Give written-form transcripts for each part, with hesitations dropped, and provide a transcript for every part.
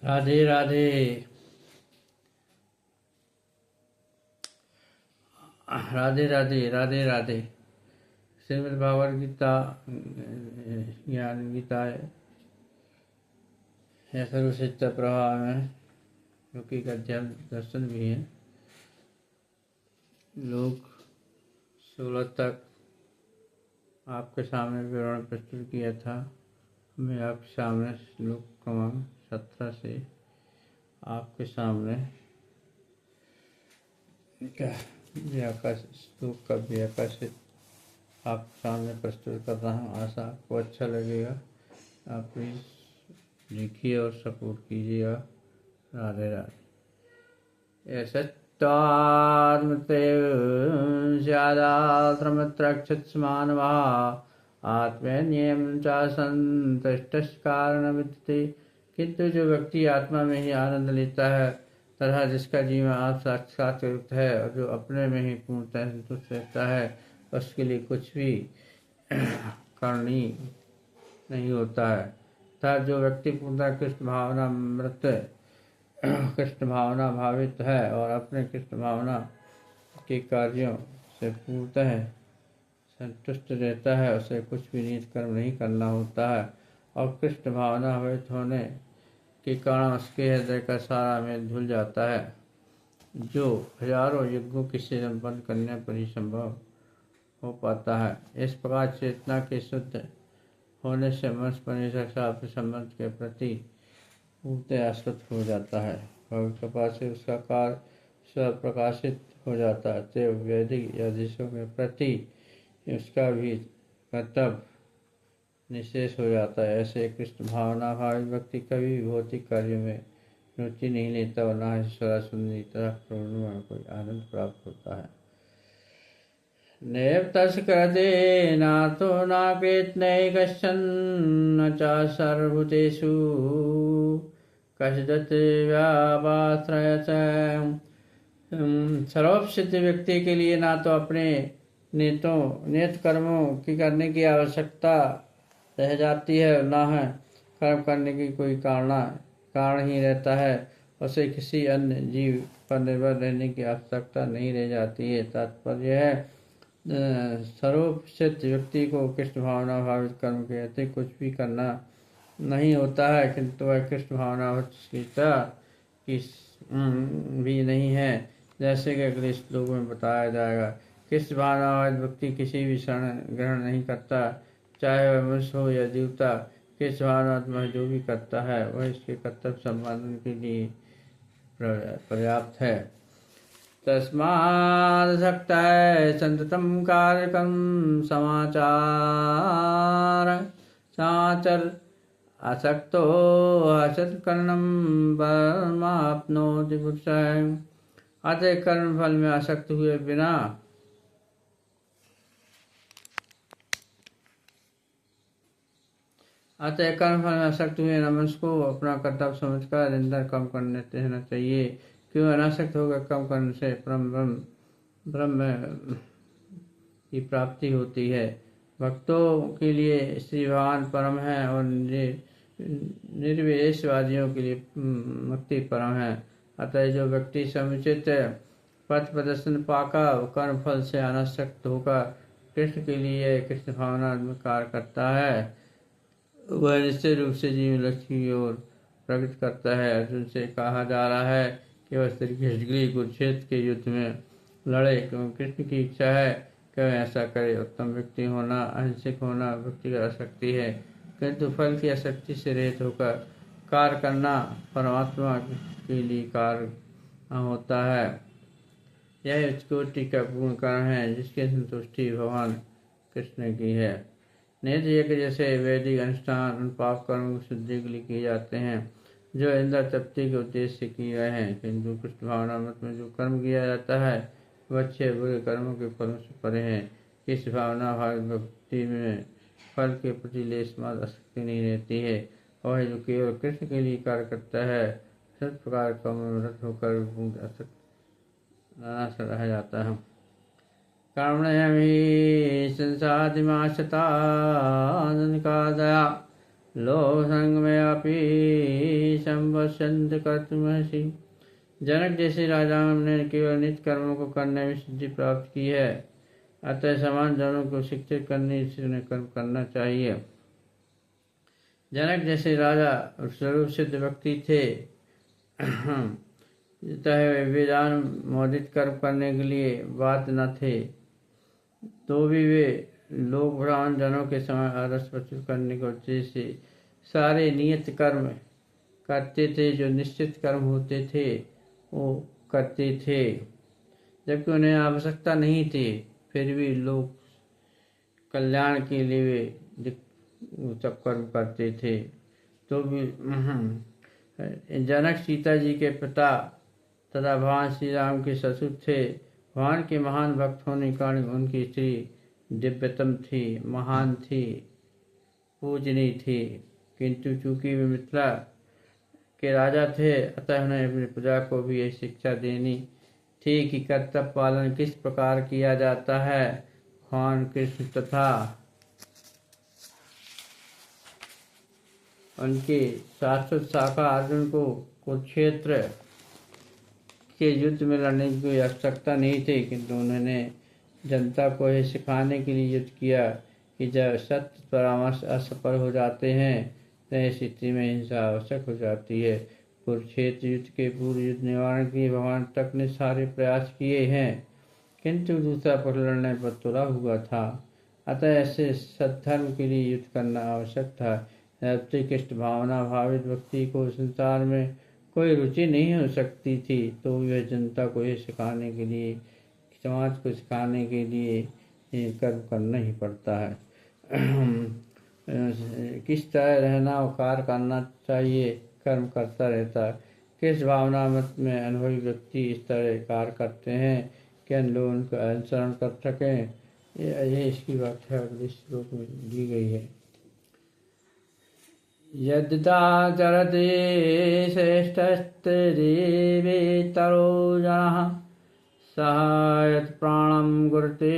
राधे राधे। राधे राधे राधे राधे। श्रीमद् भागवत गीता ज्ञान गीता है सर्वसिद्ध प्रभाव में, जो कि अध्यात्म दर्शन भी है। लोक 16 तक आपके सामने विवरण प्रस्तुत किया था। मैं आपके सामने श्लोक क्रमांक 17 से आपके सामने श्लोक का व्याकरण आपके सामने प्रस्तुत कर रहा हूँ। आशा आपको अच्छा लगेगा। आप प्लीज़ लिखिए और सपोर्ट कीजिएगा। राधे राधे। स्यादात्रमत्रक्षत्समानवा आत्मन्येम च संतुष्ट कारण विद्यते। किंतु जो व्यक्ति आत्मा में ही आनंद लेता है तथा जिसका जीवन आप साक्षात युक्त है और जो अपने में ही पूर्णतः संतुष्ट रहता है, उसके लिए कुछ भी करनी नहीं होता है। तथा जो व्यक्ति पूर्णतः कृष्ण भावना मृत कृष्ण भावना भावित है और अपने कृष्ण भावना के कार्यों से पूर्णतः संतुष्ट रहता है, उसे कुछ भी नियत कर्म नहीं करना होता है। और कृष्ण भावना भावित होने के कारण उसके हृदय का सारा मेल धुल जाता है, जो हजारों यज्ञों के से संपन्न करने पर ही संभव हो पाता है। इस प्रकार चेतना के शुद्ध होने से मनुष्य परमेश्वर के साथ संबंध के प्रति पूर्णतः आश्रित हो जाता है और कृपा से उसका कार्य स्व प्रकाशित हो जाता है। तो वैदिक आदेशों के प्रति उसका भी कर्तव्य निशेष हो जाता है। ऐसे कृष्ण भावना भावित व्यक्ति कभी भी भौतिक कार्यों में रुचि नहीं लेता और न ही सदा सुंदरी तथा प्रवृत्ति में कोई आनंद प्राप्त होता है। नैव तस्कृते नातो नाकृतनै कश्चन न च सर्वभूतेषु कश्चित् व्यापाश्रयत्। सर्वसिद्ध व्यक्ति के लिए ना तो अपने नियत कर्मों की करने की आवश्यकता रह जाती है, ना है कर्म करने की कोई कारण ही रहता है। उसे किसी अन्य जीव पर निर्भर रहने की आवश्यकता नहीं रह जाती है। तात्पर्य है सर्वसिद्ध व्यक्ति को कृष्ण भावना भावित कर्म के अतिरिक्त कुछ भी करना नहीं होता है, किंतु वह कृष्ण भावना भी नहीं है, जैसे कि अगले श्लोक में बताया जाएगा। कृष्ण भावना भावित व्यक्ति किसी भी शरण ग्रहण नहीं करता, चाहे वह मनुष्य हो या देवता। कृष्ण भावनात्मा जो भी करता है वह इसके कर्तव्य संपादन के लिए पर्याप्त है। तस्मादसक्तः सन्ततं कार्यकं समाचर असक्तो असत्कर्मं परमाप्नोति पुरुषः। अतः कर्म फल में आसक्त हुए बिना मनुष्य को अपना कर्तव्य समझकर निरंतर कम करने रहना चाहिए, क्यों अनासक्त होकर कम करने से ब्रह्म की प्राप्ति होती है। भक्तों के लिए श्री भगवान परम है और निर्विशेषवादियों के लिए मुक्ति परम है। अतः जो व्यक्ति समुचित पथ प्रदर्शन पाकर कर्म फल से अनासक्त होकर कृष्ण के लिए कृष्ण भावना कार्य करता है, वह निश्चित रूप से जीवन लक्ष्य की ओर प्रगति करता है। अर्जुन से कहा जा रहा है कि वह श्री कृष्ण के कुरुक्षेत्र के युद्ध में लड़े, क्योंकि कृष्ण की इच्छा है कि वह ऐसा करे। उत्तम व्यक्ति होना, अहिंसक होना व्यक्तिगत आसक्ति है, किंतु फल की आसक्ति से रहित होकर कार्य करना परमात्मा के लिए कार्य होता है। यह उच्च कोटि का पूर्ण कारण है जिसकी संतुष्टि भगवान कृष्ण की है। नित्य यज्ञ जैसे वैदिक अनुष्ठान उन पाप कर्मों की शुद्धि के लिए किए जाते हैं जो इंद्र तृप्ति के उद्देश्य से किए गए हैं, किंतु कृष्ण भावना मत में जो कर्म किया जाता है वह अच्छे बुरे कर्मों के फलों से परे हैं। इस भावना भावित व्यक्ति में फल के प्रति लेश मात्र आसक्ति नहीं रहती है, और जो केवल कृष्ण के लिए कार्य करता है सब प्रकार का मनोरथ होकर रह जाता है। कर्मणि संसाधिमाशता दया लोक संग में अपि संबद्धो वश्यन्त कर्तुमर्हसि। जनक जैसे राजाओं ने केवल नित्य कर्मों को करने में सिद्धि प्राप्त की है, अतः समान जनों को शिक्षित करने से उन्हें कर्म करना चाहिए। जनक जैसे राजा स्वरूप सिद्ध व्यक्ति थे, चाहे वेदान मोदित कर्म करने के लिए बात न थे, तो भी वे लोग ब्राह्मण जनों के समय आदर्श प्रस्तुत करने के उद्देश्य से सारे नियत कर्म करते थे। जो निश्चित कर्म होते थे वो करते थे, जबकि उन्हें आवश्यकता नहीं थी, फिर भी लोग कल्याण के लिए वे सब कर्म करते थे। तो भी जनक सीता जी के पिता तथा भगवान श्री राम के ससुर थे। भगवान के महान भक्त होने के कारण उनकी स्त्री दिव्यतम थी, महान थी, पूजनीय थी, किंतु चूंकि वे मिथिला के राजा थे, अतः उन्हें अपनी प्रजा को भी यही शिक्षा देनी थी कि कर्तव्य पालन किस प्रकार किया जाता है। भगवान कृष्ण तथा उनके शाश्वत शाखा अर्जुन को कुरुक्षेत्र के युद्ध में लड़ने की कोई आवश्यकता नहीं थी, किंतु उन्होंने जनता को यह सिखाने के लिए युद्ध किया कि जब सत्य परामर्श असफल हो जाते हैं तो स्थिति में हिंसा आवश्यक हो जाती है। कुरुक्षेत्र युद्ध के पूर्व युद्ध निवारण के लिए भगवान तक ने सारे प्रयास किए हैं, किंतु दूसरा पक्ष लड़ने पर तुला हुआ था। अतः ऐसे सद्धर्म के लिए युद्ध करना आवश्यक था। श्री कृष्ण भावना भावित व्यक्ति को संसार में कोई रुचि नहीं हो सकती थी, तो वह जनता को यह सिखाने के लिए, समाज को सिखाने के लिए कर्म करना ही पड़ता है। किस तरह रहना और कार्य करना चाहिए, कर्म करता रहता है। किस भावना मत में अनुभवी व्यक्ति इस तरह कार्य करते हैं कि अन्य लोग उनका अनुसरण कर सकें, ये इसकी व्याख्या अगले श्लोक में दी गई है। यद्दाचरते श्रेष्ठस्तेवेतरो जनः सहायत प्राणं गुरुते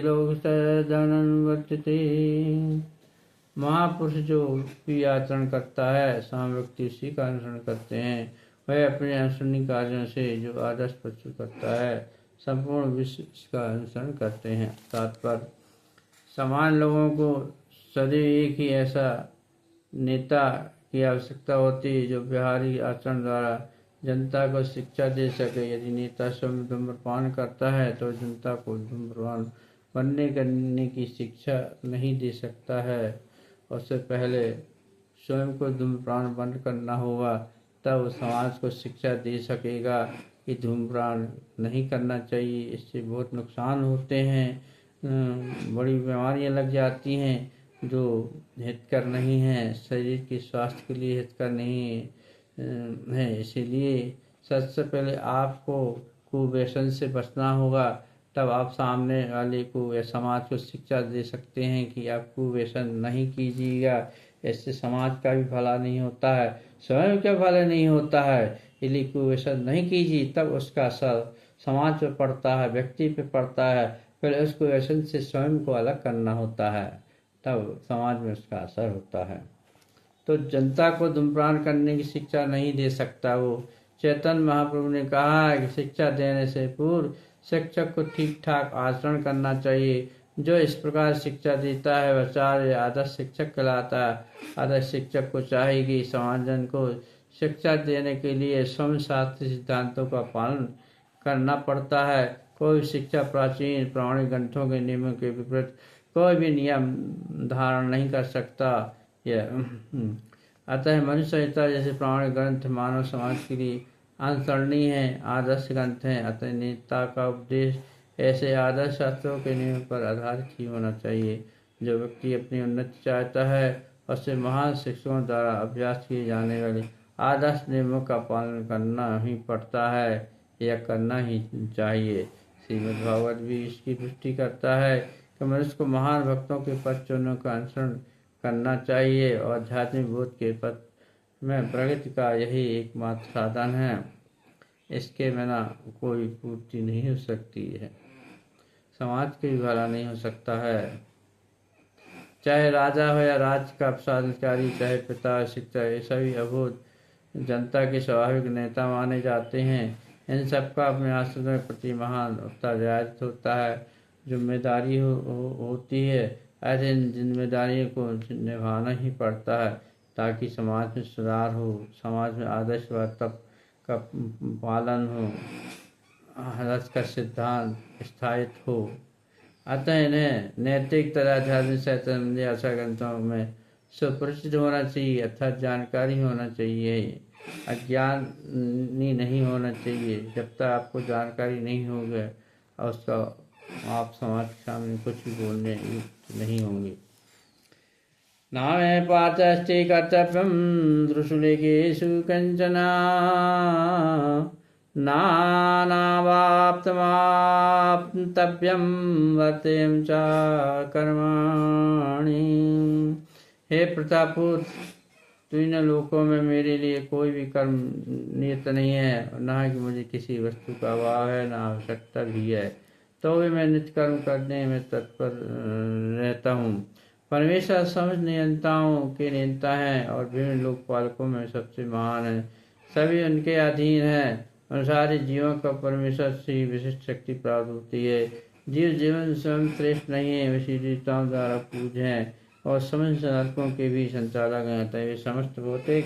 लोकसदनं वर्तते। महापुरुष जो भी आचरण करता है, सम व्यक्ति उसी का अनुसरण करते हैं। वह अपने अनुसरणीय कार्यों से जो आदर्श प्रस्तुत करता है, संपूर्ण विश्व इसका अनुसरण करते हैं। तात्पर्य, समान लोगों को सदैव एक ही ऐसा नेता की आवश्यकता होती है जो व्यवहारिक आचरण द्वारा जनता को शिक्षा दे सके। यदि नेता स्वयं धूम्रपान करता है तो जनता को धूम्रपान बनने करने की शिक्षा नहीं दे सकता है। उससे पहले स्वयं को धूम्रपान बंद करना होगा, तब समाज को शिक्षा दे सकेगा कि धूम्रपान नहीं करना चाहिए, इससे बहुत नुकसान होते हैं, बड़ी बीमारियां लग जाती हैं जो हितकर नहीं है, शरीर के स्वास्थ्य के लिए हितकर नहीं है। इसीलिए सबसे पहले आपको कुव्यसन से बचना होगा, तब आप सामने वाले को या समाज को शिक्षा दे सकते हैं कि आप कुव्यसन नहीं कीजिएगा। इससे समाज का भी भला नहीं होता है, स्वयं का भला नहीं होता है। इसलिए कुव्यसन नहीं कीजिए, तब उसका असर समाज पर पड़ता है, व्यक्ति पे पड़ता है। फिर उस कुव्यसन से स्वयं को अलग करना होता है, तब समाज में उसका असर होता है। तो जनता को धूम्रपान करने की शिक्षा नहीं दे सकता वो। चैतन्य महाप्रभु ने कहा है कि शिक्षा देने से पूर्व शिक्षक को ठीक ठाक आचरण करना चाहिए। जो इस प्रकार शिक्षा देता है वह आचार्य आदर्श शिक्षक कहलाता है। आदर्श शिक्षक को चाहिए कि समाजजन को शिक्षा देने के लिए स्वयं शास्त्रीय सिद्धांतों का पालन करना पड़ता है। कोई शिक्षा प्राचीन प्रामाणिक ग्रंथों के नियमों के विपरीत कोई भी नियम धारण नहीं कर सकता। अतः मनुष्य संहिता जैसे प्रामाणिक ग्रंथ मानव समाज के लिए अनुसरणीय है, आदर्श ग्रंथ हैं। अतः नेता का उपदेश ऐसे आदर्श शास्त्रों के नियम पर आधारित ही होना चाहिए। जो व्यक्ति अपनी उन्नति चाहता है उससे महान शिक्षकों द्वारा अभ्यास किए जाने वाले आदर्श नियमों का पालन करना ही पड़ता है या करना ही चाहिए। श्रीमद् भागवत भी इसकी पुष्टि करता है कि मनुष्य को महान भक्तों के पद चिन्हों का अनुसरण करना चाहिए और आध्यात्मिक बोध के पद में प्रगति का यही एकमात्र साधन है। इसके बिना कोई पूर्ति नहीं हो सकती है, समाज के भी भला नहीं हो सकता है। चाहे राजा हो या राज्य का प्रशासनिक अधिकारी, चाहे पिता शिक्षा, ये सभी अबोध जनता के स्वाभाविक नेता माने जाते हैं। इन सबका अपने आश्रम के प्रति महान उत्तरदायित्व होता है, जिम्मेदारी होती है। ऐसे इन जिम्मेदारियों को निभाना ही पड़ता है ताकि समाज में सुधार हो, समाज में आदर्श वर्तन का पालन हो, आदर्श का सिद्धांत स्थायित्व हो। अतः इन्हें नैतिक तथा आध्यात्मिक संबंधी आशा ग्रंथों में सुपरिचित होना चाहिए, अर्थात जानकारी होना चाहिए, अज्ञानी नहीं होना चाहिए। जब तक आपको जानकारी नहीं होगी और उसका आप समाज के सामने कुछ भी बोलने नहीं होंगे। न मे पार्थस्ते कर्तव्यं दृशुलेखेषु कंचना नानावाप्तमाप्तव्यं वर्तेयं च कर्माणि। हे प्रतापुत्र, तीनों लोकों में मेरे लिए कोई भी कर्म नियत नहीं है, न कि मुझे किसी वस्तु का अभाव है, न आवश्यकता भी है, तो भी मैं नित्य कर्म करने में तत्पर रहता हूँ। परमेश्वर समझ नियंताओं के नियंता हैं और विभिन्न लोकपालकों में सबसे महान है। सभी उनके अधीन हैं और सारे जीवों का परमेश्वर से विशिष्ट शक्ति प्राप्त होती है। जीव जीवन स्वयं श्रेष्ठ नहीं है, वे देवताओं द्वारा पूज्य हैं और समस्त संसारकों के भी संचालक हैं। अतः वे समस्त भौतिक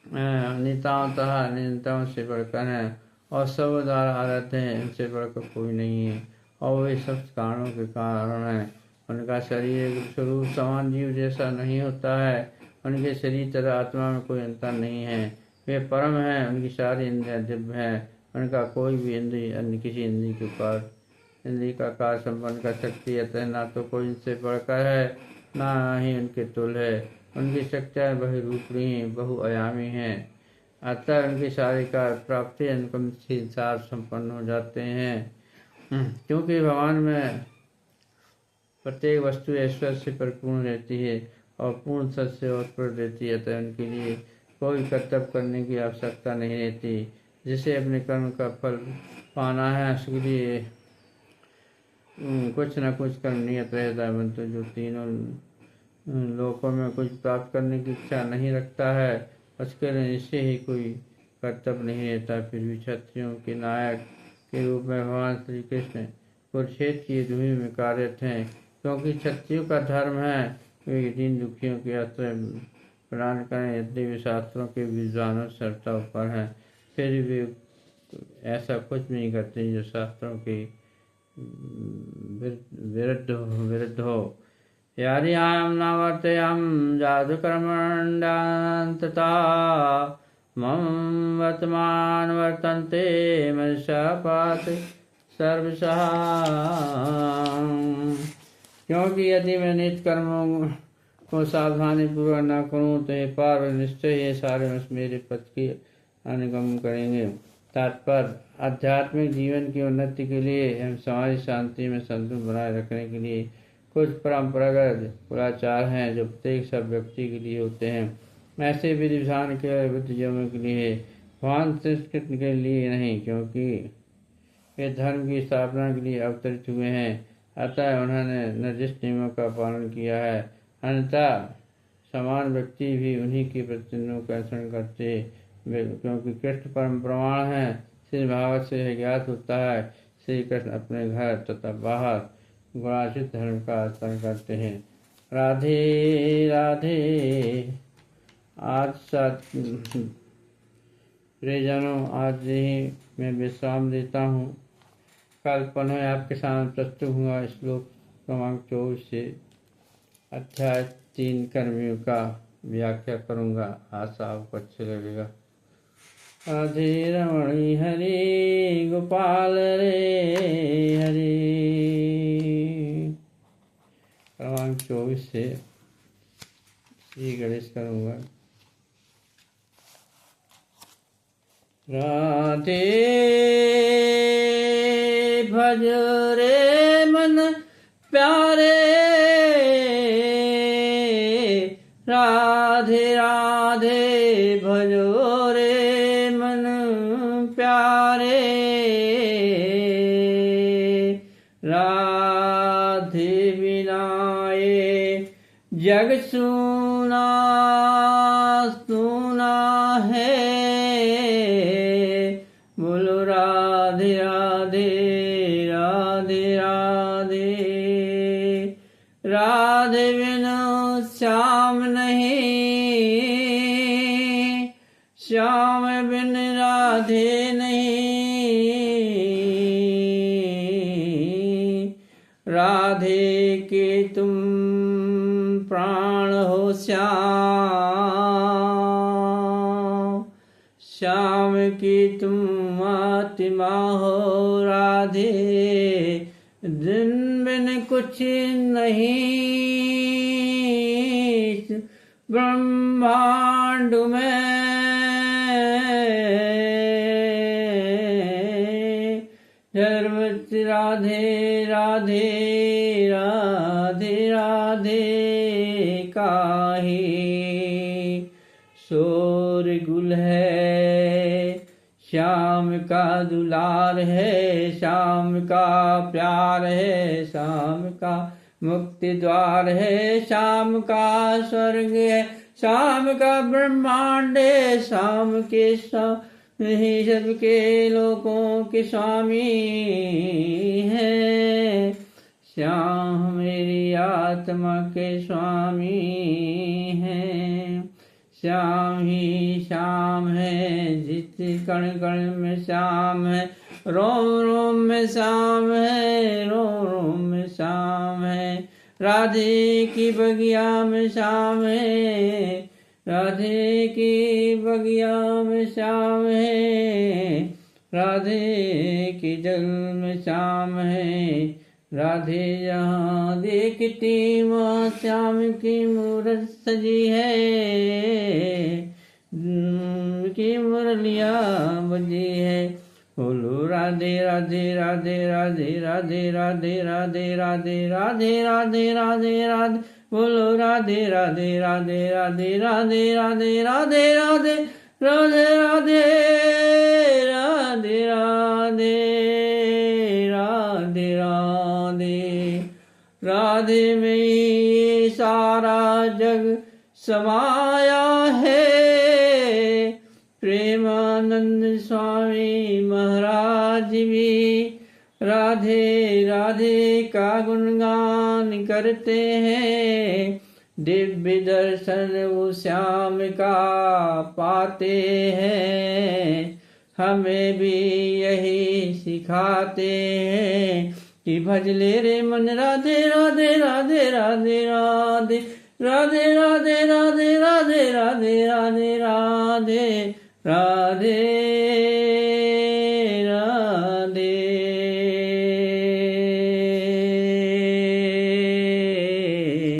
नेताओं तथा नियंताओं से बढ़कर हैं और सब द्वारा आराध्य हैं, इनसे बढ़कर कोई नहीं है और वे सब कारणों के कारण हैं। उनका शरीर स्वरूप समान जीव जैसा नहीं होता है, उनके शरीर तथा आत्मा में कोई अंतर नहीं है। वे परम हैं, उनकी सारी इंद्रियां दिव्य हैं, उनका कोई भी इंद्रिय अन्य किसी इंद्रिय का कार्य संपन्न कर सकती है। अतः ना तो कोई इनसे बढ़कर है, ना ही उनके तुल्य है। उनकी शक्तियाँ बहुरूपी बहुआयामी हैं, अतः उनके सारे कार्य प्राप्ति अनुकम सार संपन्न हो जाते हैं। क्योंकि भगवान में प्रत्येक वस्तु ऐश्वर्य से परिपूर्ण रहती है और पूर्ण सत से उत्पन्न रहती है, अतः उनके लिए कोई कर्तव्य करने की आवश्यकता नहीं रहती। जिसे अपने कर्म का फल पाना है उसके लिए कुछ न कुछ कर्म नियत रहता है, परंतु जो तीनों लोकों में कुछ प्राप्त करने की इच्छा नहीं रखता है उसके लिए निश्चय ही कोई कर्तव्य नहीं रहता। फिर भी क्षत्रियों के नायक के रूप में भगवान श्री कृष्ण कुरुक्षेत्र की भूमि में कार्यरत हैं, क्योंकि क्षत्रियों का धर्म है वे दीन दुखियों के आश्रय प्रदान करें। यदि वे शास्त्रों के विद्वानों श्रद्धा ऊपर हैं, फिर वे ऐसा कुछ नहीं करते जो शास्त्रों के विरुद्ध हो। यदि अहं न वर्तेयं जादुकर्मण्यन्तता मम वर्तमान वर्तन्ते मनुष्यपात सर्वशः। क्योंकि यदि मैं नित्य कर्मों को सावधानी पूर्वक न करूँ तो ये पार्व निश्चय ये सारे मेरे पद की अनुगमन करेंगे। तात्पर्य, आध्यात्मिक जीवन की उन्नति के लिए एवं समाज शांति में संतुलन बनाए रखने के लिए कुछ परंपरागत कुलाचार हैं जो प्रत्येक सब व्यक्ति के लिए होते हैं। ऐसे विधि विधान केवल बुद्धिजीवियों के लिए, भगवान संस्कृत के लिए नहीं, क्योंकि वे धर्म की स्थापना के लिए अवतरित हुए हैं। अतः उन्होंने निर्दिष्ट नियमों का पालन किया है, अन्यथा समान व्यक्ति भी उन्हीं के प्रतिनिधियों का अनुसरण करते, क्योंकि कृष्ण परम प्रमाण है। श्री भागवत से यह ज्ञात होता है श्री कृष्ण अपने घर तथा बाहर गुणाचित धर्म का आचरण करते हैं। राधे राधे। आज प्रियजनों, आज ही मैं विश्राम देता हूँ। कल पुनः आपके सामने प्रस्तुत हुआ श्लोक क्रमांक 24 से अध्याय 3 कर्मियों का व्याख्या करूँगा। आशा आपको अच्छा लगेगा। राधे रमणी हरि गोपाल रे हरि। क्रमांक 24 से श्री गणेश करूँगा। राधे भज रे मन प्यारे, राधे राधे भजो रे मन प्यारे, राधे बिना ये जग सुना सुना है। बोलो राधे राधे राधे राधे। राधे बिनु श्याम नहीं, श्याम बिन राधे नहीं। राधे के तुम प्राण हो श्याम, श्याम की तुम आत्मा हो राधे। दिन बिन कुछ नहीं ब्रह्मांड में। धर्मत राधे राधे राधे राधे काहे। शोर गुल है श्याम का दुलार है, श्याम का प्यार है, श्याम का मुक्ति द्वार है, श्याम का स्वर्ग है, श्याम का ब्रह्मांड है। श्याम के ही सबके लोकों के स्वामी है। श्याम मेरी आत्मा के स्वामी है। श्याम ही श्याम है, जित कण कण में श्याम है, रोम रोम में श्याम है, रोम रोम में श्याम है। राधे की बगिया में श्याम है, राधे की बगिया में श्याम है। राधे की जल में श्याम है। राधे जहाँ देखती वहाँ श्याम की मूरत सजी है, की मुरलियाँ बजी है। बोलो राधे राधे राधे राधे राधे राधे राधे राधे राधे राधे राधे राधे। बोलो राधे राधे राधे राधे राधे राधे राधे राधे राधे राधे राधे राधे राधे राधे। राधे में ही सारा जग समाया है। प्रेमानंद स्वामी महाराज भी राधे राधे का गुणगान करते हैं। दिव्य दर्शन वो श्याम का पाते हैं। हमें भी यही सिखाते हैं कि भज ले रे मन राधे राधे राधे राधे राधे राधे राधे राधे राधे राधे राधे राधे राधे राधे।